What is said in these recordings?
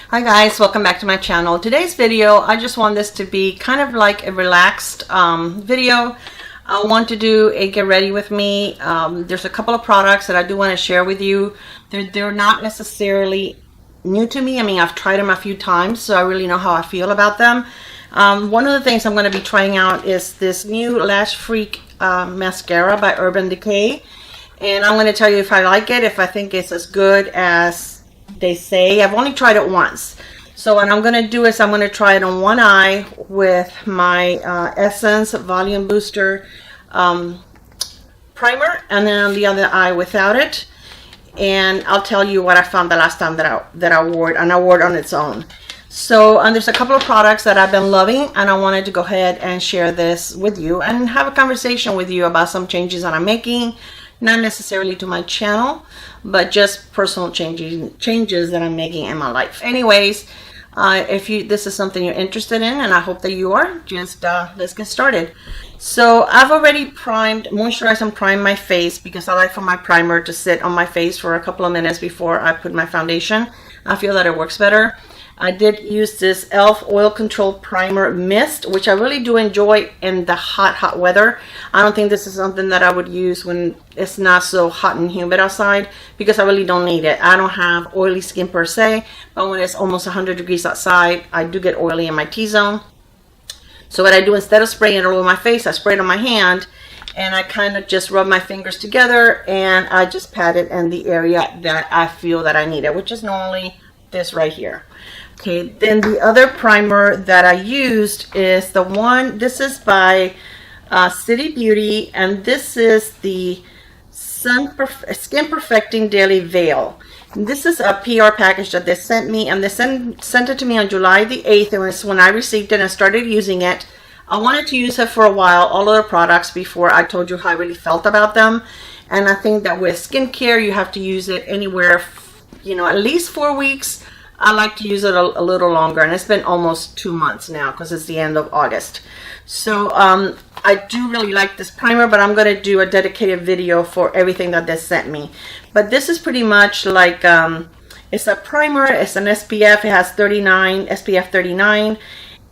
Hi guys, welcome back to my channel. Today's video, I just want this to be kind of like a relaxed video. I want to do a get ready with me. There's a couple of products that I do want to share with you. They're not necessarily new to me. I mean, I've tried them a few times, so I really know how I feel about them. One of the things I'm going to be trying out is this new Lash Freak mascara by Urban Decay. And I'm going to tell you if I like it, if I think it's as good as they say. I've only tried it once. So what I'm going to do is I'm going to try it on one eye with my Essence Volume Booster primer, and then on the other eye without it. And I'll tell you what I found the last time that I wore it, and I wore it on its own. So there's a couple of products that I've been loving, and I wanted to go ahead and share this with you and have a conversation with you about some changes that I'm making. Not necessarily to my channel, but just personal changes that I'm making in my life. Anyways, if this is something you're interested in, and I hope that you are, just let's get started. So I've already moisturized and primed my face because I like for my primer to sit on my face for a couple of minutes before I put my foundation. I feel that it works better. I did use this e.l.f. Oil Control Primer Mist, which I really do enjoy in the hot weather. I don't think this is something that I would use when it's not so hot and humid outside, because I really don't need it. I don't have oily skin per se, but when it's almost 100 degrees outside, I do get oily in my T-zone. So what I do, instead of spraying it all over my face, I spray it on my hand, and I kind of just rub my fingers together, and I just pat it in the area that I feel that I need it, which is normally this right here. Okay, then the other primer that I used is the one, this is by City Beauty, and this is the Skin Perfecting Daily Veil. And this is a PR package that they sent me, and they sent it to me on July the 8th, and it's when I received it and started using it. I wanted to use it for a while, all other products, before I told you how I really felt about them. And I think that with skincare, you have to use it anywhere, at least 4 weeks. I like to use it a little longer, and it's been almost 2 months now because it's the end of August. So I do really like this primer, but I'm going to do a dedicated video for everything that they sent me. But this is pretty much like, it's a primer, it's an SPF, it has SPF 39.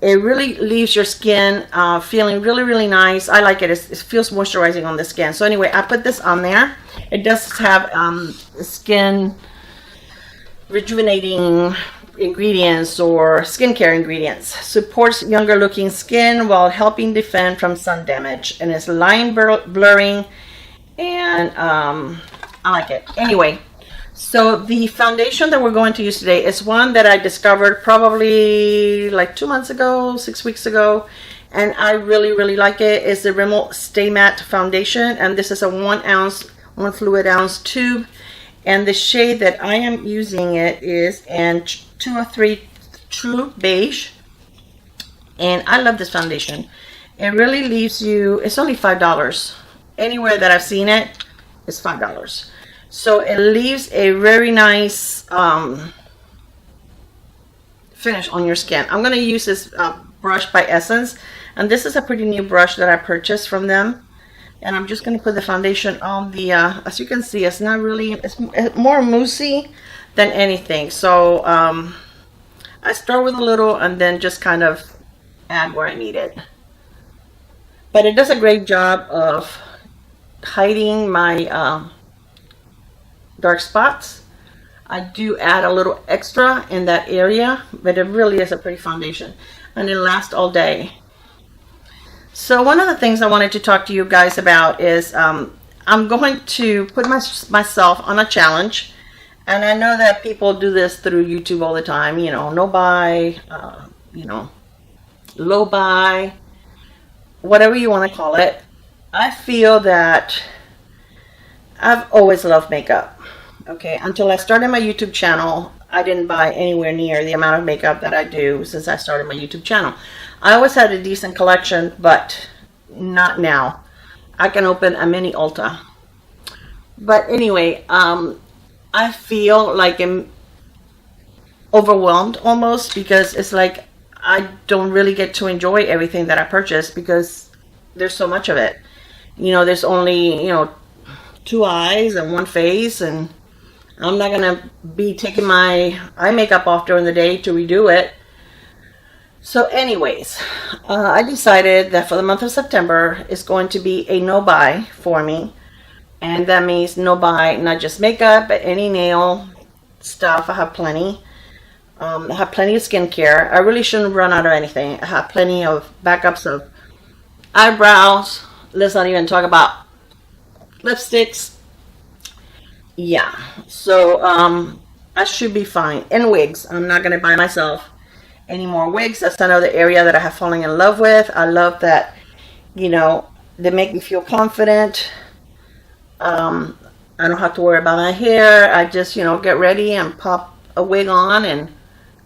It really leaves your skin feeling really nice. I like it. It feels moisturizing on the skin. So anyway, I put this on there. It does have skin rejuvenating ingredients or skincare ingredients. Supports younger looking skin while helping defend from sun damage, and it's line blurring, and I like it. Anyway, so the foundation that we're going to use today is one that I discovered probably like 2 months ago, 6 weeks ago, and I really like it. It's the Rimmel Stay Matte Foundation, and this is a 1 fluid ounce tube. And the shade that I am using it is in 203 True Beige. And I love this foundation. It really leaves you, it's only $5. Anywhere that I've seen it, it's $5. So it leaves a very nice finish on your skin. I'm going to use this brush by Essence. And this is a pretty new brush that I purchased from them. And I'm just going to put the foundation on the, as you can see, it's not really, it's more moussey than anything. So I start with a little and then just kind of add where I need it. But it does a great job of hiding my dark spots. I do add a little extra in that area, but it really is a pretty foundation. And it lasts all day. So one of the things I wanted to talk to you guys about is I'm going to put myself on a challenge, and I know that people do this through YouTube all the time, no buy, low buy, whatever you want to call it. I feel that I've always loved makeup, okay? Until I started my YouTube channel, I didn't buy anywhere near the amount of makeup that I do since I started my YouTube channel. I always had a decent collection, but not now. I can open a mini Ulta. But anyway, I feel like I'm overwhelmed almost, because it's like I don't really get to enjoy everything that I purchase because there's so much of it. There's only, 2 eyes and 1 face, and I'm not gonna be taking my eye makeup off during the day to redo it. So anyways, I decided that for the month of September is going to be a no buy for me. And that means no buy, not just makeup, but any nail stuff. I have plenty. I have plenty of skincare. I really shouldn't run out of anything. I have plenty of backups of eyebrows. Let's not even talk about lipsticks. Yeah. So I should be fine. And wigs. I'm not going to buy myself any more wigs. That's another area that I have fallen in love with. I love that, you know, they make me feel confident. I don't have to worry about my hair. I just, you know, get ready and pop a wig on and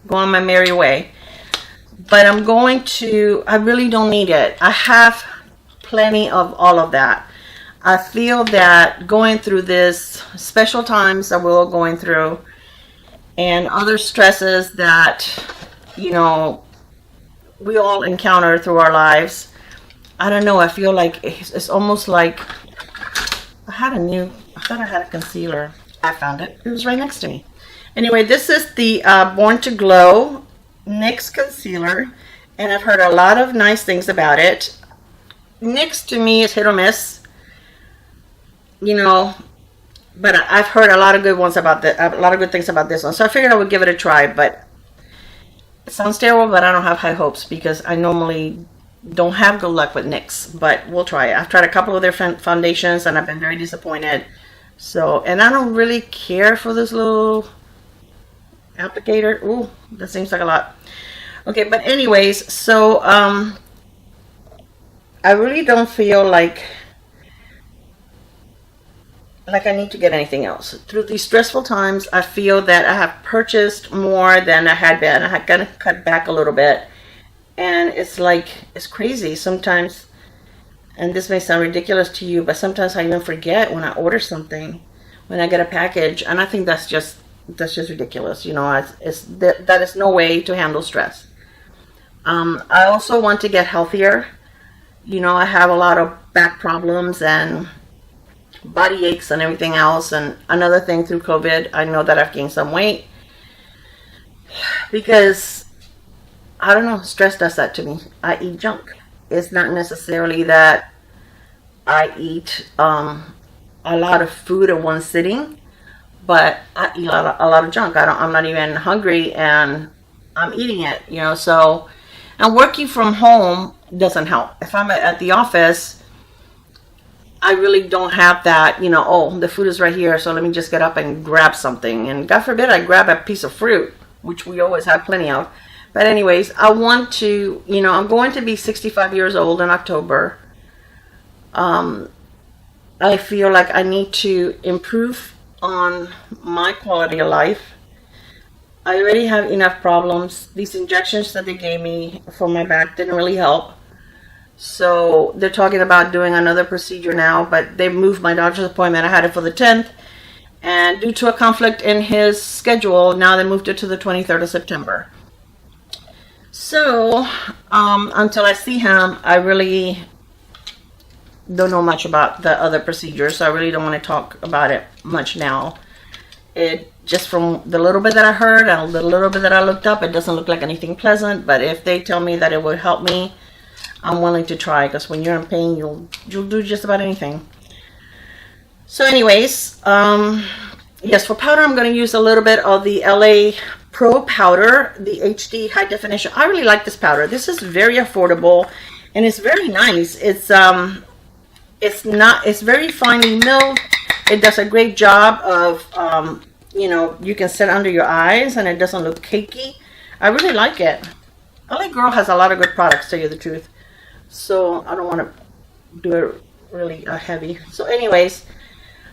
go on my merry way. But I'm going to, I really don't need it. I have plenty of all of that. I feel that going through this special times that we're all going through and other stresses that, you know, we all encounter through our lives, I don't know, I feel like it's almost like I thought I had a concealer. I found it. It was right next to me. Anyway, this is the Born to Glow NYX concealer, and I've heard a lot of nice things about it. NYX to me is hit or miss, you know, but I've heard a lot of good ones about a lot of good things about this one, so I figured I would give it a try. But it sounds terrible, but I don't have high hopes because I normally don't have good luck with NYX, but we'll try it. I've tried a couple of their foundations and I've been very disappointed. So, and I don't really care for this little applicator. Ooh, that seems like a lot. Okay, but anyways, so I really don't feel like I need to get anything else. Through these stressful times, I feel that I have purchased more than I had been. I had kind of cut back a little bit. And it's like, it's crazy sometimes, and this may sound ridiculous to you, but sometimes I even forget when I order something, when I get a package, and I think that's just ridiculous. You know, that is no way to handle stress. I also want to get healthier. You know, I have a lot of back problems and body aches and everything else. And another thing through COVID, I know that I've gained some weight because, I don't know, stress does that to me. I eat junk. It's not necessarily that I eat a lot of food in one sitting, but I eat a lot of junk. I'm not even hungry and I'm eating it, you know. So, and working from home doesn't help. If I'm at the office, I really don't have that, you know, oh, the food is right here, so let me just get up and grab something. And God forbid I grab a piece of fruit, which we always have plenty of. But anyways, I want to, you know, I'm going to be 65 years old in October. I feel like I need to improve on my quality of life. I already have enough problems. These injections that they gave me for my back didn't really help. So they're talking about doing another procedure now, but they moved my doctor's appointment. I had it for the 10th. And due to a conflict in his schedule, now they moved it to the 23rd of September. So, until I see him, I really don't know much about the other procedures, so I really don't want to talk about it much now. It just from the little bit that I heard and the little bit that I looked up, it doesn't look like anything pleasant, but if they tell me that it would help me, I'm willing to try, because when you're in pain, you'll do just about anything. So anyways, yes, for powder, I'm going to use a little bit of the LA Pro powder, the HD high definition. I really like this powder. This is very affordable and it's very nice. It's very finely milled. It does a great job of, you know, you can set under your eyes and it doesn't look cakey. I really like it. LA Girl has a lot of good products, to tell you the truth. So I don't want to do it really heavy. So anyways,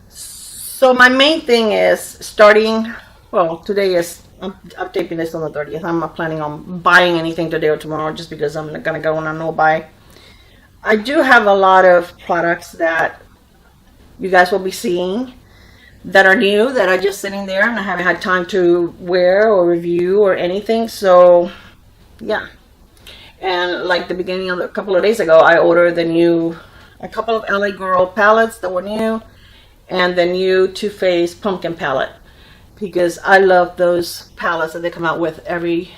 so my main thing is starting, well, today is, I'm taping this on the 30th. I'm not planning on buying anything today or tomorrow just because I'm going to go on a no buy. I do have a lot of products that you guys will be seeing that are new, that are just sitting there and I haven't had time to wear or review or anything. So yeah. And like the beginning of a couple of days ago, I ordered a couple of LA Girl palettes that were new, and the new Too Faced Pumpkin palette. because I love those palettes that they come out with every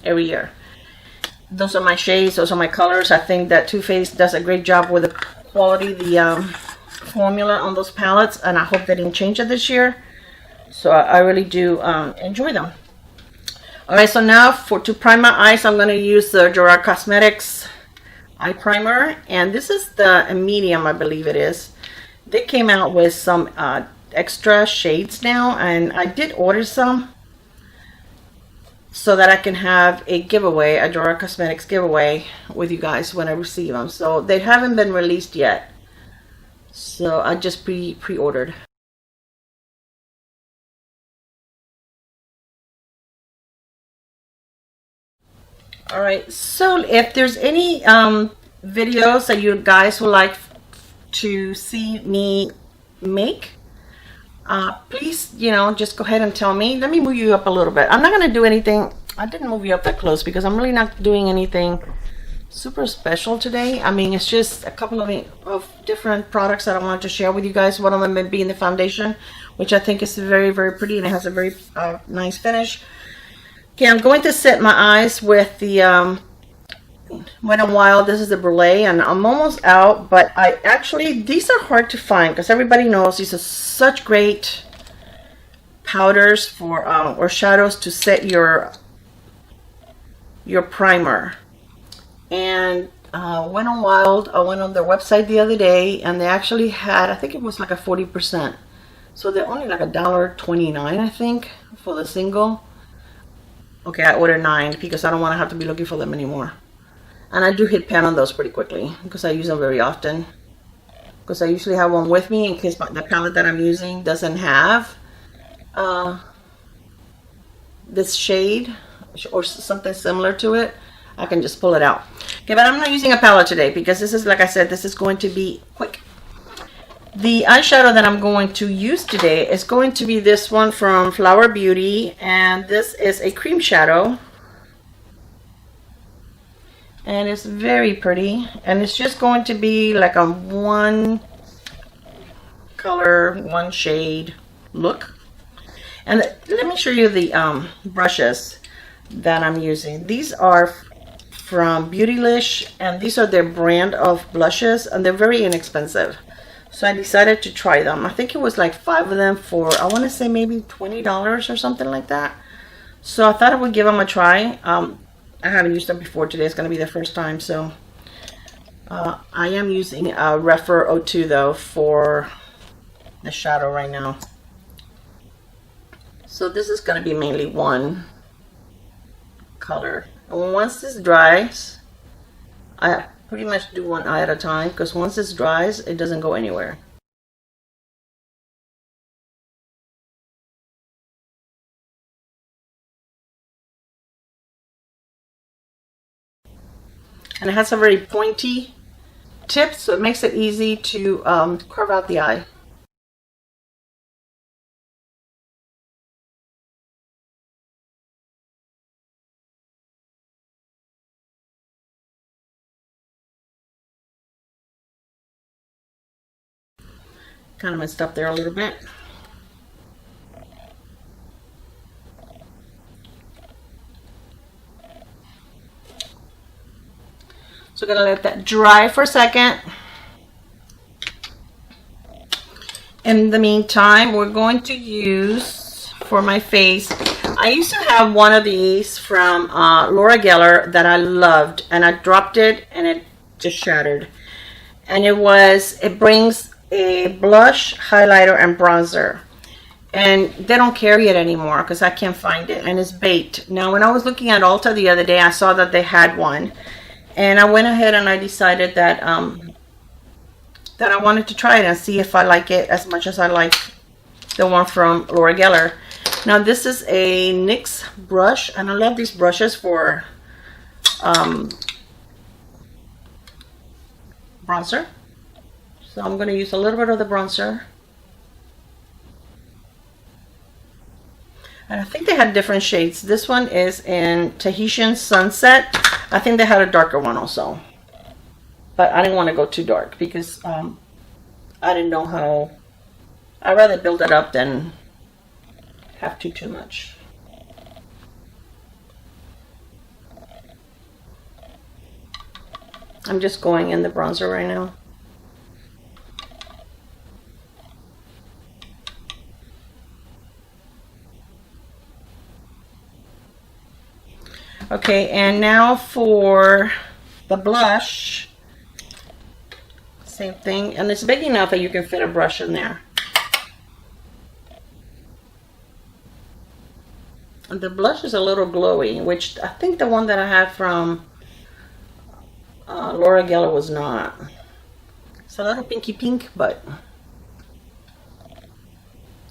year. Those are my shades, those are my colors. I think that Too Faced does a great job with the quality, the formula on those palettes, and I hope they didn't change it this year. So I really do enjoy them. Alright, so now to prime my eyes, I'm going to use the Gerard Cosmetics eye primer, and this is the medium, I believe it is. They came out with some extra shades now, and I did order some so that I can have a giveaway, a Gerard Cosmetics giveaway with you guys when I receive them. So they haven't been released yet, so I just pre-ordered. Alright, so if there's any videos that you guys would like to see me make, please, you know, just go ahead and tell me. Let me move you up a little bit. I'm not going to do anything. I didn't move you up that close because I'm really not doing anything super special today. I mean, it's just a couple of different products that I wanted to share with you guys. One of them being the foundation, which I think is very, very pretty, and it has a very nice finish. Okay, I'm going to set my eyes with the Wet n Wild. This is the Brulee, and I'm almost out, but these are hard to find because everybody knows these are such great powders for or shadows to set your primer. And Wet n Wild, I went on their website the other day, and they actually had, I think it was like a 40%. So they're only like $1.29, I think, for the single. Okay, I ordered 9 because I don't want to have to be looking for them anymore. And I do hit pan on those pretty quickly because I use them very often. Because I usually have one with me in case the palette that I'm using doesn't have this shade or something similar to it. I can just pull it out. Okay, but I'm not using a palette today because this is, like I said, this is going to be quick. The eyeshadow that I'm going to use today is going to be this one from Flower Beauty, and this is a cream shadow, and it's very pretty, and it's just going to be like a one color, one shade look. And let me show you the brushes that I'm using. These are from Beautylish, and these are their brand of blushes, and they're very inexpensive. So I decided to try them. I think it was like 5 of them for, I want to say maybe $20 or something like that. So I thought I would give them a try. I haven't used them before. Today is going to be the first time. So I am using Refer 02 though for the shadow right now. So this is going to be mainly one color. And once this dries, I pretty much do one eye at a time, because once this dries, it doesn't go anywhere. And it has a very pointy tip, so it makes it easy to carve out the eye. Kind of messed up there a little bit. So I'm gonna let that dry for a second. In the meantime, we're going to use, for my face, I used to have one of these from Laura Geller that I loved, and I dropped it and it just shattered. And it brings a blush, highlighter, and bronzer, and they don't carry it anymore because I can't find it, and it's baked. Now when I was looking at Ulta the other day, I saw that they had one, and I went ahead and I decided that that I wanted to try it and see if I like it as much as I like the one from Laura Geller. Now this is a NYX brush, and I love these brushes for bronzer. So I'm going to use a little bit of the bronzer. And I think they had different shades. This one is in Tahitian Sunset. I think they had a darker one also. But I didn't want to go too dark because I didn't know how. I'd rather build it up than have too much. I'm just going in the bronzer right now. Okay, and now for the blush, same thing, and it's big enough that you can fit a brush in there. And the blush is a little glowy, which I think the one that I had from Laura Geller was not. It's a little pinky pink, but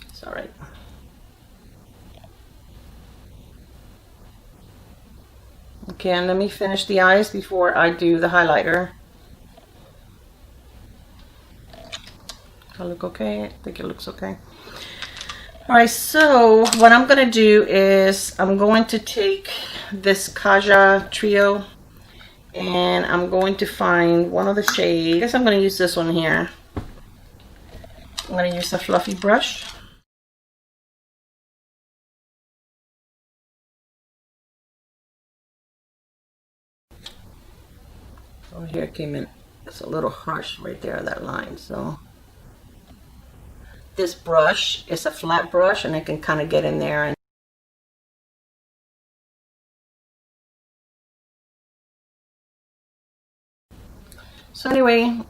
it's all right. Okay, and let me finish the eyes before I do the highlighter. I look okay? I think it looks okay. Alright, so what I'm going to do is I'm going to take this Kaja Trio and I'm going to find one of the shades. I guess I'm going to use this one here. I'm going to use a fluffy brush. Oh, here it came in. It's a little harsh right there, that line. So this brush is a flat brush and it can kind of get in there. And so anyway,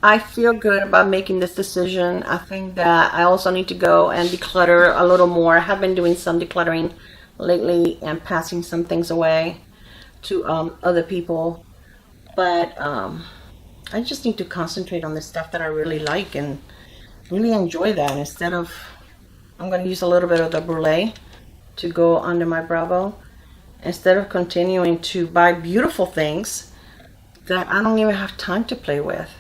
I feel good about making this decision. I think that I also need to go and declutter a little more. I have been doing some decluttering lately and passing some things away to other people. But I just need to concentrate on the stuff that I really like and really enjoy that, instead of, I'm going to use a little bit of the brulee to go under my brow bone, instead of continuing to buy beautiful things that I don't even have time to play with.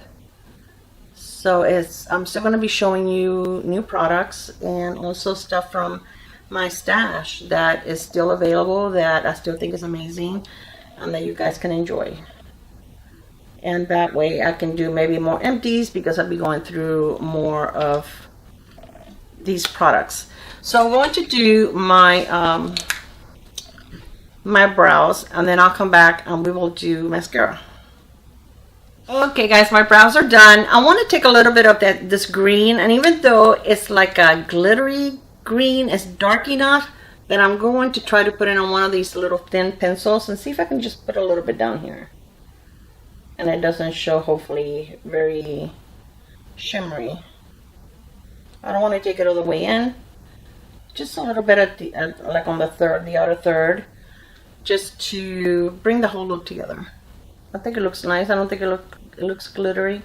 So I'm still going to be showing you new products and also stuff from my stash that is still available, that I still think is amazing and that you guys can enjoy. And that way I can do maybe more empties because I'll be going through more of these products. So I'm going to do my my brows, and then I'll come back and we will do mascara. Okay guys, my brows are done. I want to take a little bit of this green, and even though it's like a glittery green, it's dark enough that I'm going to try to put it on one of these little thin pencils and see if I can just put a little bit down here. And it doesn't show, hopefully, very shimmery. I don't want to take it all the way in. Just a little bit at the like on the outer third, just to bring the whole look together. I think it looks nice. I don't think it looks glittery.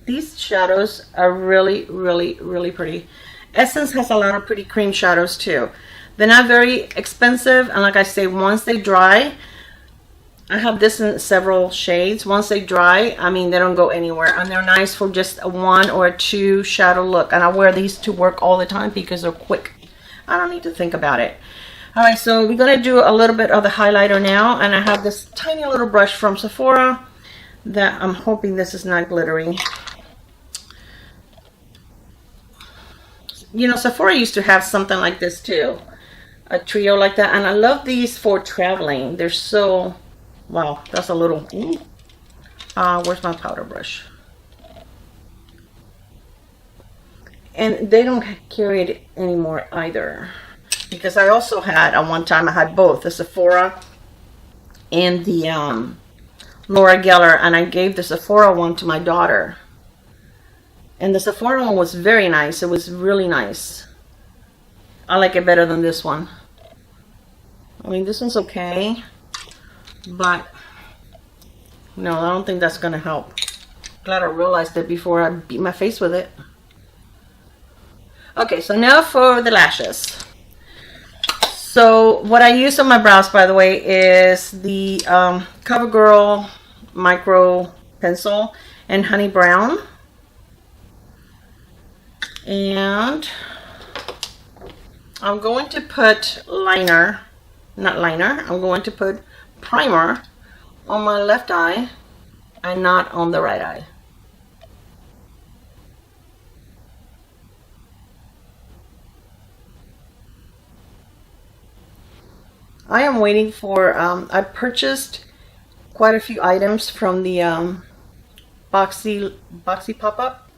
These shadows are really, really, really pretty. Essence has a lot of pretty cream shadows too. They're not very expensive, and like I say, once they dry, I have this in several shades. Once they dry, I mean, they don't go anywhere, and they're nice for just a 1 or 2 shadow look. And I wear these to work all the time because they're quick. I don't need to think about it. All right, so we're gonna do a little bit of the highlighter now, and I have this tiny little brush from Sephora that I'm hoping this is not glittery. You know, Sephora used to have something like this too, a trio like that, and I love these for traveling. They're so, wow, that's a little, where's my powder brush? And they don't carry it anymore either, because I also had, at one time I had both the Sephora and the Laura Geller, and I gave the Sephora one to my daughter, and the Sephora one was very nice. It was really nice. I like it better than this one. I mean, this one's okay, but no, I don't think that's gonna help. Glad I realized it before I beat my face with it. Okay, so now for the lashes. So what I use on my brows, by the way, is the CoverGirl Micro Pencil in Honey Brown. And I'm going to put liner, not liner, I'm going to put primer on my left eye and not on the right eye. I am waiting for, I purchased quite a few items from the Boxy pop-up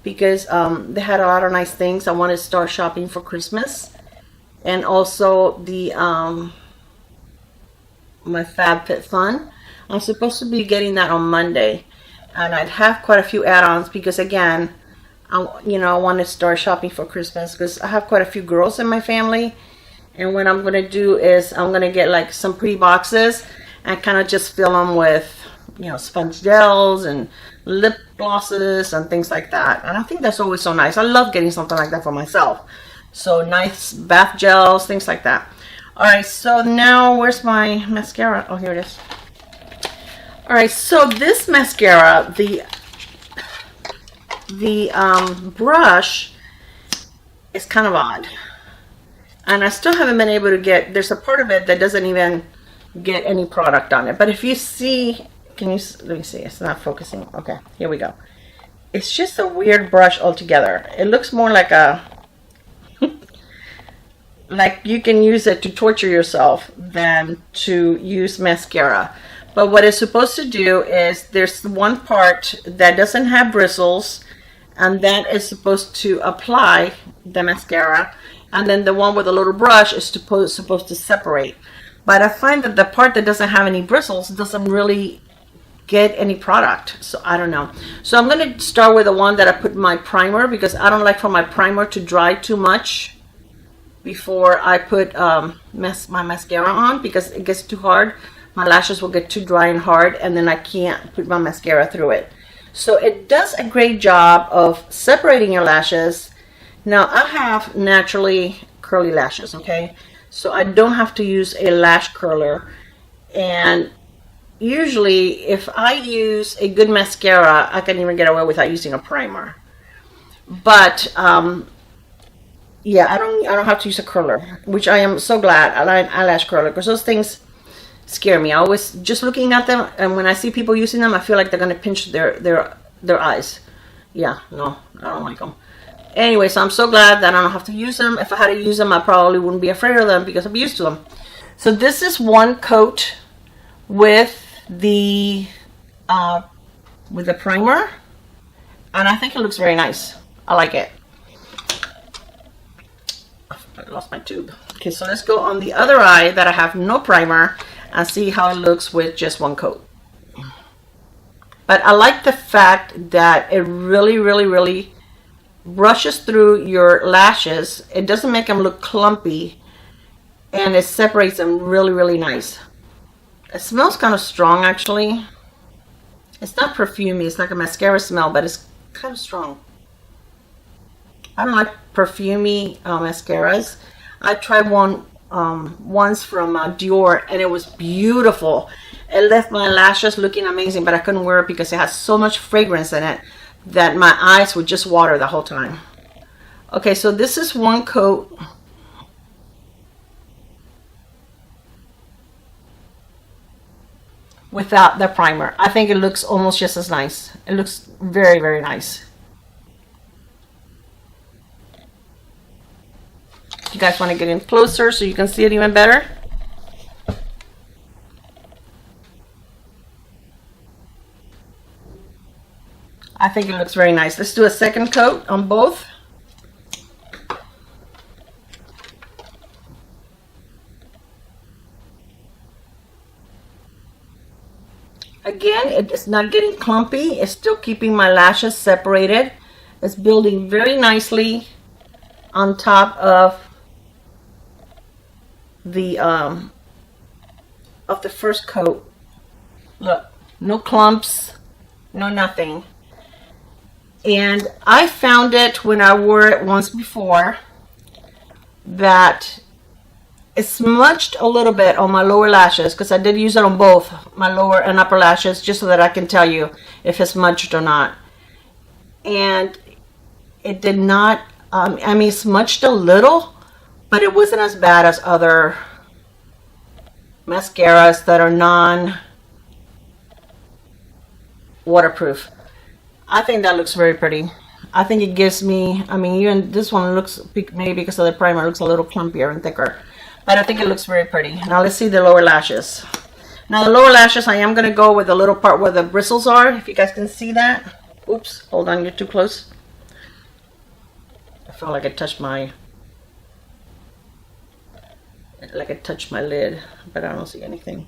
because they had a lot of nice things. I want to start shopping for Christmas. And also the my Fab Fit Fun. I'm supposed to be getting that on Monday, and I'd have quite a few add-ons because again, I want to start shopping for Christmas because I have quite a few girls in my family, and what I'm going to do is I'm going to get like some pretty boxes and kind of just fill them with, you know, sponge gels and lip glosses and things like that. And I think that's always so nice. I love getting something like that for myself. So nice bath gels, things like that. Alright, so now where's my mascara? Oh, here it is. Alright, so this mascara, the brush is kind of odd. And I still haven't been able to get, there's a part of it that doesn't even get any product on it. But if you see, let me see, it's not focusing. Okay, here we go. It's just a weird brush altogether. It looks more like a like you can use it to torture yourself than to use mascara. But what it's supposed to do is there's one part that doesn't have bristles, and that is supposed to apply the mascara, and then the one with a little brush is supposed to separate. But I find that the part that doesn't have any bristles doesn't really get any product, so I don't know. So I'm going to start with the one that I put my primer, because I don't like for my primer to dry too much before I put my mascara on, because it gets too hard. My lashes will get too dry and hard, and then I can't put my mascara through it. So it does a great job of separating your lashes. Now I have naturally curly lashes, okay? So I don't have to use a lash curler. And usually if I use a good mascara, I can even get away without using a primer. But yeah, I don't have to use a curler, which I am so glad. I like eyelash curler because those things scare me. I always, just looking at them, and when I see people using them, I feel like they're gonna pinch their eyes. Yeah, no, I don't like them. Anyway, so I'm so glad that I don't have to use them. If I had to use them, I probably wouldn't be afraid of them because I'm used to them. So this is one coat with the primer, and I think it looks very nice. I like it. I lost my tube. Okay, so let's go on the other eye that I have no primer and see how it looks with just one coat. But I like the fact that it really brushes through your lashes. It doesn't make them look clumpy, and it separates them really nice. It smells kind of strong, actually. It's not perfumey, it's like a mascara smell, but it's kind of strong. I don't like perfumey mascaras. I tried one once from Dior, and it was beautiful. It left my lashes looking amazing, but I couldn't wear it because it has so much fragrance in it that my eyes would just water the whole time. Okay, so this is one coat. Without the primer. I think it looks almost just as nice. It looks very nice. You guys want to get in closer so you can see it even better? I think it looks very nice. Let's do a second coat on both. Again, it's not getting clumpy. It's still keeping my lashes separated. It's building very nicely on top of the first coat. Look, no clumps, no nothing. And I found it when I wore it once before that it smudged a little bit on my lower lashes, because I did use it on both my lower and upper lashes just so that I can tell you if it's smudged or not. And it did not, I mean, it smudged a little, but it wasn't as bad as other mascaras that are non-waterproof. I think that looks very pretty. I think it gives me, I mean, even this one looks, maybe because of the primer, looks a little clumpier and thicker. But I think it looks very pretty. Now let's see the lower lashes. Now the lower lashes, I am going to go with the little part where the bristles are, if you guys can see that. Oops, hold on, you're too close. I felt like I touched my lid, but I don't see anything.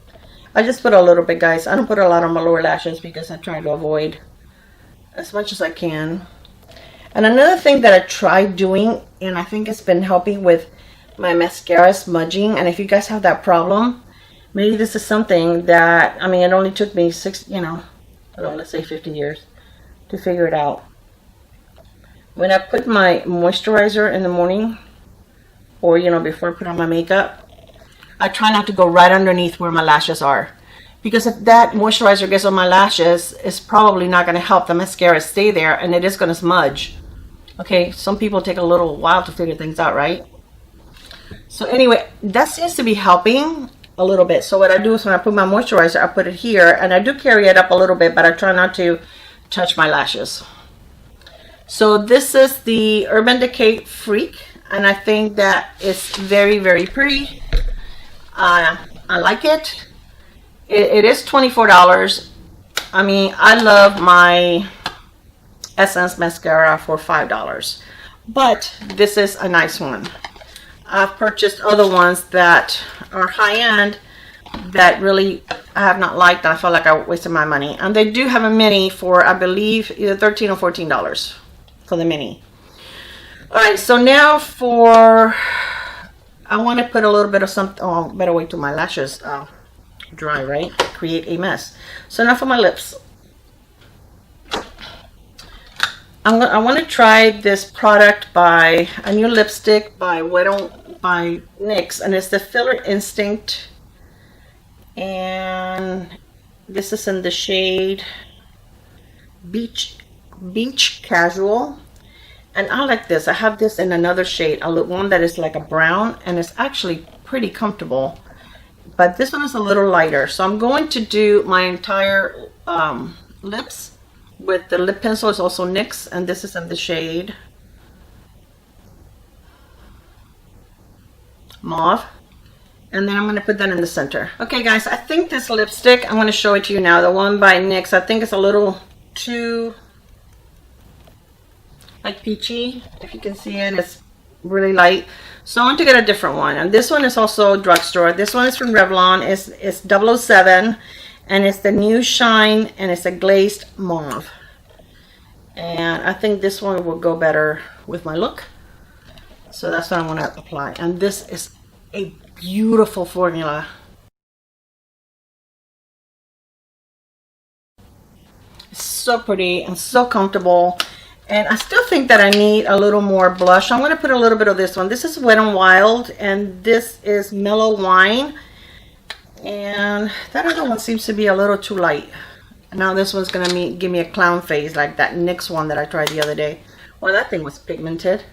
I just put a little bit, guys. I don't put a lot on my lower lashes because I'm trying to avoid as much as I can. And another thing that I tried doing, and I think it's been helping with my mascara smudging, and if you guys have that problem, maybe this is something that, I mean, it only took me let's say 50 years to figure it out. When I put my moisturizer in the morning, or before I put on my makeup, I try not to go right underneath where my lashes are, because if that moisturizer gets on my lashes, it's probably not going to help the mascara stay there, and it is going to smudge. Okay, some people take a little while to figure things out, right? So anyway, that seems to be helping a little bit. So what I do is when I put my moisturizer, I put it here, and I do carry it up a little bit, but I try not to touch my lashes. So this is the Urban Decay Freak, and I think that it's very, very pretty. I like it. It is $24. I mean, I love my Essence mascara for $5, but this is a nice one. I've purchased other ones that are high-end that really I have not liked, and I felt like I wasted my money. And they do have a mini for, I believe, either $13 or $14 for the mini. Alright, so now I want to put a little bit of something. Oh, better wait till my lashes dry, right? Create a mess. So now for my lips. I want to try this product by a new lipstick by NYX, and it's the Filler Instinct, and this is in the shade Beach Casual, and I like this. I have this in another shade, one that is like a brown, and it's actually pretty comfortable, but this one is a little lighter. So I'm going to do my entire lips with the lip pencil. Is also NYX, and this is in the shade Mauve, and then I'm going to put that in the center. Okay guys, I think this lipstick, I'm going to show it to you now, the one by NYX, I think it's a little too like peachy. If you can see it, it's really light, so I want to get a different one. And this one is also drugstore. This one is from Revlon. It's 007, and it's the new shine, and it's a glazed mauve, and I think this one will go better with my look, so that's what I want to apply. And this is a beautiful formula. It's so pretty and so comfortable, and I still think that I need a little more blush. I'm going to put a little bit of this one. This is Wet n Wild, and this is Mellow Wine. And that other one seems to be a little too light. Now this one's going to give me a clown face like that NYX one that I tried the other day. Well, that thing was pigmented.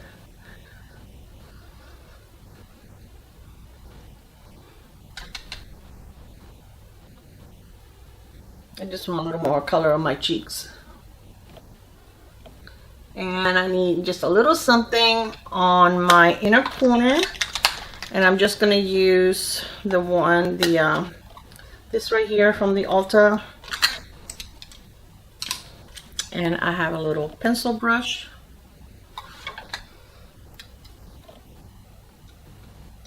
I just want a little more color on my cheeks. And I need just a little something on my inner corner. And I'm just going to use this right here from the Ulta. And I have a little pencil brush.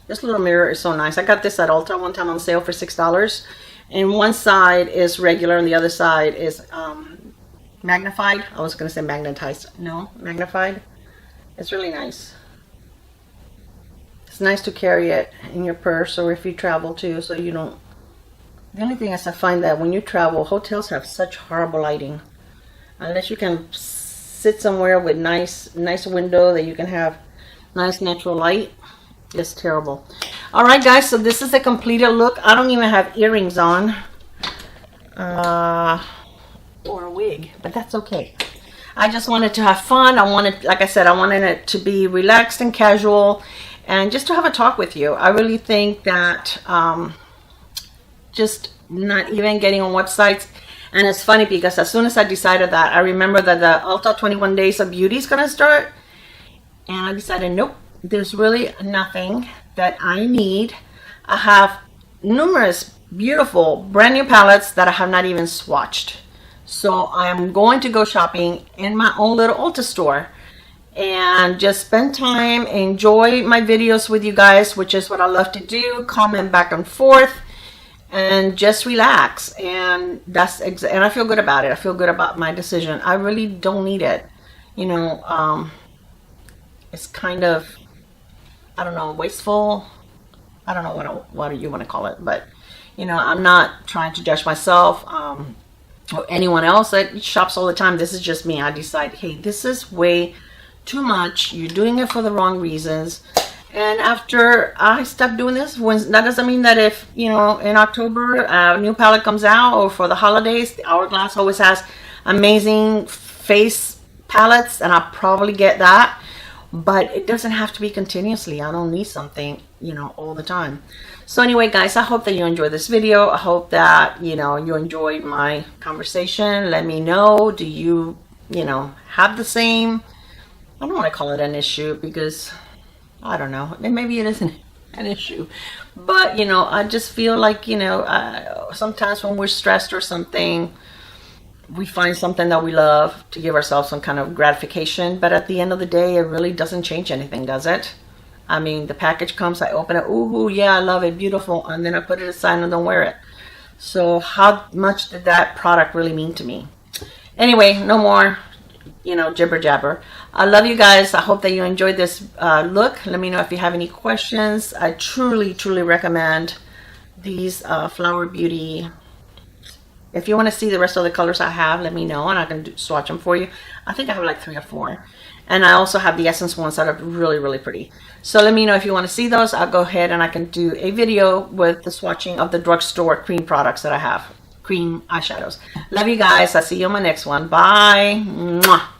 This little mirror is so nice. I got this at Ulta one time on sale for $6. And one side is regular and the other side is magnified. I was going to say magnetized. No, magnified. It's really nice. It's nice to carry it in your purse or if you travel too, so you don't. The only thing is I find that when you travel, hotels have such horrible lighting. Unless you can sit somewhere with nice window that you can have nice natural light, it's terrible. Alright guys, so this is a completed look. I don't even have earrings on. Or a wig, but that's okay. I just wanted to have fun. Like I said, I wanted it to be relaxed and casual, and just to have a talk with you. I really think that just not even getting on websites. And it's funny because as soon as I decided that, I remember that the Ulta 21 Days of Beauty is going to start. And I decided, nope, there's really nothing that I need I have numerous beautiful brand new palettes that I have not even swatched. So I'm going to go shopping in my own little Ulta store and just spend time, enjoy my videos with you guys, which is what I love to do, comment back and forth, and just relax. And that's and I feel good about it. I feel good about my decision. I really don't need it. You know, it's kind of, I don't know, wasteful. I don't know what you want to call it, but you know, I'm not trying to judge myself or anyone else that shops all the time. This is just me. I decide, hey, this is way too much. You're doing it for the wrong reasons. And after I stop doing this, that doesn't mean that if, you know, in October a new palette comes out, or for the holidays, the Hourglass always has amazing face palettes, and I'll probably get that. But it doesn't have to be continuously. I don't need something, you know, all the time. So anyway, guys, I hope that you enjoyed this video. I hope that, you know, you enjoyed my conversation. Let me know, do you, you know, have the same, I don't want to call it an issue, because I don't know, maybe it isn't an issue, but you know, I just feel like, you know, sometimes when we're stressed or something, we find something that we love to give ourselves some kind of gratification, but at the end of the day, it really doesn't change anything, does it? I mean, the package comes, I open it, ooh, yeah, I love it, beautiful, and then I put it aside and don't wear it. So how much did that product really mean to me? Anyway, no more, you know, jibber jabber. I love you guys. I hope that you enjoyed this look. Let me know if you have any questions. I truly recommend these Flower Beauty. If you want to see the rest of the colors I have, let me know and I can swatch them for you. I think I have like 3 or 4. And I also have the Essence ones that are really pretty. So let me know if you want to see those. I'll go ahead and I can do a video with the swatching of the drugstore cream products that I have. Cream eyeshadows. Love you guys. I'll see you on my next one. Bye. Mwah.